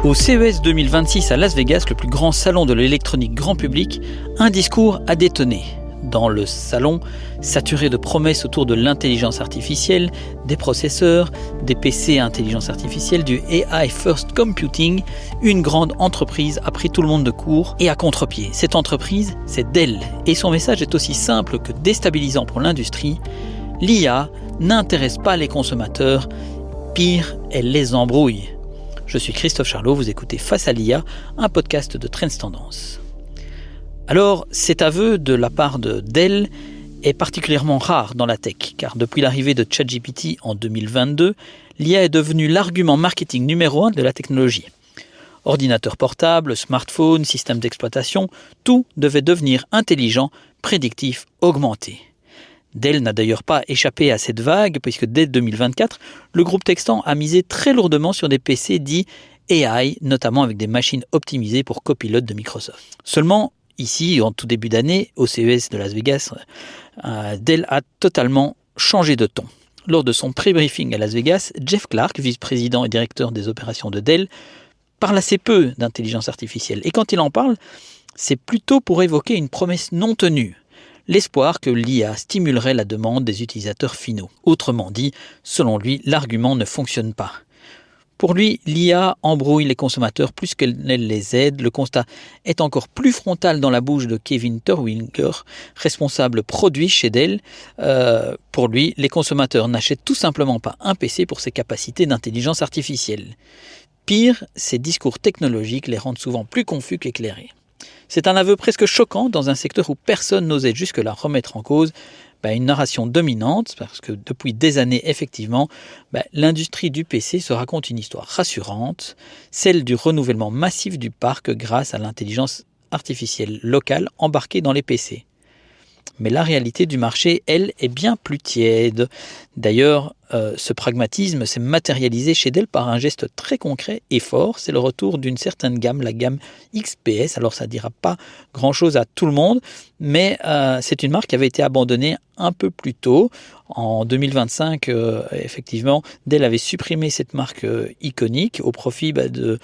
Au CES 2026 à Las Vegas, le plus grand salon de l'électronique grand public, un discours a détonné. Dans le salon, saturé de promesses autour de l'intelligence artificielle, des processeurs, des PC à intelligence artificielle, du AI First Computing, une grande entreprise a pris tout le monde de court et à contre-pied. Cette entreprise, c'est Dell. Et son message est aussi simple que déstabilisant pour l'industrie. L'IA n'intéresse pas les consommateurs, pire, elle les embrouille. Je suis Christophe Charlot, vous écoutez Face à l'IA, un podcast de Trends Tendance. Alors, cet aveu de la part de Dell est particulièrement rare dans la tech, car depuis l'arrivée de ChatGPT en 2022, l'IA est devenue l'argument marketing numéro 1 de la technologie. Ordinateur portable, smartphone, système d'exploitation, tout devait devenir intelligent, prédictif, augmenté. Dell n'a d'ailleurs pas échappé à cette vague, puisque dès 2024, le groupe texan a misé très lourdement sur des PC dits AI, notamment avec des machines optimisées pour Copilot de Microsoft. Seulement, ici, en tout début d'année, au CES de Las Vegas, Dell a totalement changé de ton. Lors de son pré-briefing à Las Vegas, Jeff Clarke, vice-président et directeur des opérations de Dell, parle assez peu d'intelligence artificielle. Et quand il en parle, c'est plutôt pour évoquer une promesse non tenue. L'espoir que l'IA stimulerait la demande des utilisateurs finaux. Autrement dit, selon lui, l'argument ne fonctionne pas. Pour lui, l'IA embrouille les consommateurs plus qu'elle les aide. Le constat est encore plus frontal dans la bouche de Kevin Terwilliger, responsable produit chez Dell. Pour lui, les consommateurs n'achètent tout simplement pas un PC pour ses capacités d'intelligence artificielle. Pire, ces discours technologiques les rendent souvent plus confus qu'éclairés. C'est un aveu presque choquant dans un secteur où personne n'osait jusque-là remettre en cause une narration dominante, parce que depuis des années, effectivement, l'industrie du PC se raconte une histoire rassurante, celle du renouvellement massif du parc grâce à l'intelligence artificielle locale embarquée dans les PC. Mais la réalité du marché, elle, est bien plus tiède. D'ailleurs, ce pragmatisme s'est matérialisé chez Dell par un geste très concret et fort. C'est le retour d'une certaine gamme, la gamme XPS. Alors ça ne dira pas grand-chose à tout le monde, mais c'est une marque qui avait été abandonnée un peu plus tôt. En 2025, effectivement, Dell avait supprimé cette marque iconique au profit de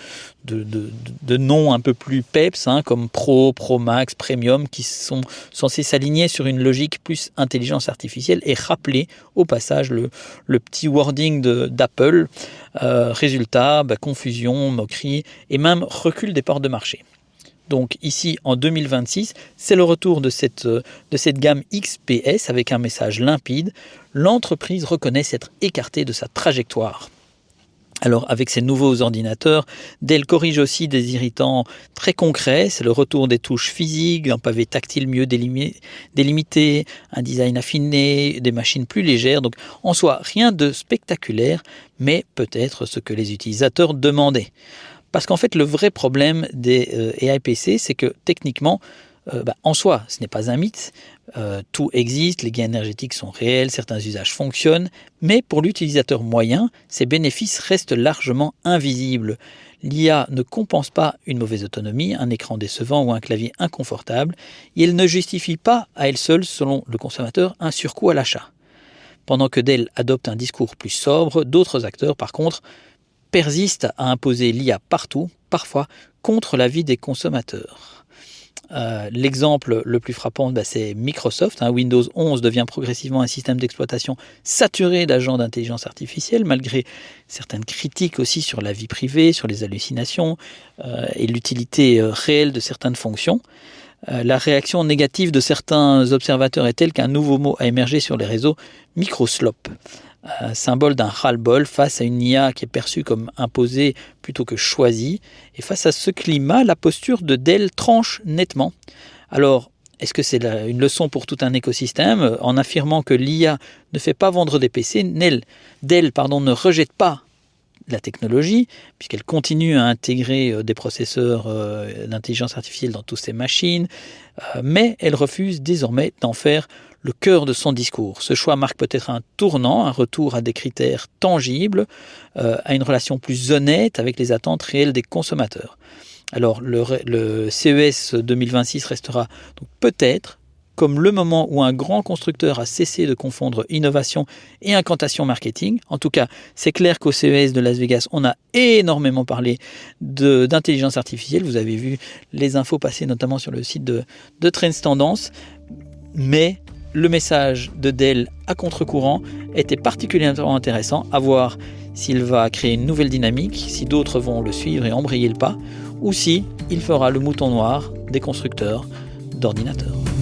noms un peu plus peps, comme Pro, Pro Max, Premium, qui sont censés s'aligner sur une logique plus intelligence artificielle et rappeler au passage le petit wording d'Apple. Résultat, confusion, moquerie et même recul des parts de marché. Donc ici, en 2026, c'est le retour de cette gamme XPS avec un message limpide. L'entreprise reconnaît s'être écartée de sa trajectoire. Alors avec ces nouveaux ordinateurs, Dell corrige aussi des irritants très concrets. C'est le retour des touches physiques, un pavé tactile mieux délimité, un design affiné, des machines plus légères. Donc en soi, rien de spectaculaire, mais peut-être ce que les utilisateurs demandaient. Parce qu'en fait, le vrai problème des AI PC, c'est que techniquement, en soi, ce n'est pas un mythe. Tout existe, les gains énergétiques sont réels, certains usages fonctionnent, mais pour l'utilisateur moyen, ces bénéfices restent largement invisibles. L'IA ne compense pas une mauvaise autonomie, un écran décevant ou un clavier inconfortable, et elle ne justifie pas à elle seule, selon le consommateur, un surcoût à l'achat. Pendant que Dell adopte un discours plus sobre, d'autres acteurs, par contre, persistent à imposer l'IA partout, parfois contre l'avis des consommateurs. L'exemple le plus frappant, c'est Microsoft. Windows 11 devient progressivement un système d'exploitation saturé d'agents d'intelligence artificielle, malgré certaines critiques aussi sur la vie privée, sur les hallucinations et l'utilité réelle de certaines fonctions. La réaction négative de certains observateurs est telle qu'un nouveau mot a émergé sur les réseaux, microslop. Symbole d'un ras-le-bol face à une IA qui est perçue comme imposée plutôt que choisie. Et face à ce climat, la posture de Dell tranche nettement. Alors, est-ce que c'est une leçon pour tout un écosystème ? En affirmant que l'IA ne fait pas vendre des PC, Dell ne rejette pas la technologie, puisqu'elle continue à intégrer des processeurs d'intelligence artificielle dans toutes ses machines, mais elle refuse désormais d'en faire le cœur de son discours. Ce choix marque peut-être un tournant, un retour à des critères tangibles, à une relation plus honnête avec les attentes réelles des consommateurs. Alors le CES 2026 restera donc peut-être comme le moment où un grand constructeur a cessé de confondre innovation et incantation marketing. En tout cas, c'est clair qu'au CES de Las Vegas, on a énormément parlé d'intelligence artificielle. Vous avez vu les infos passer notamment sur le site de Trends Tendance. Mais le message de Dell à contre-courant était particulièrement intéressant. À voir s'il va créer une nouvelle dynamique, si d'autres vont le suivre et embrayer le pas, ou si il fera le mouton noir des constructeurs d'ordinateurs.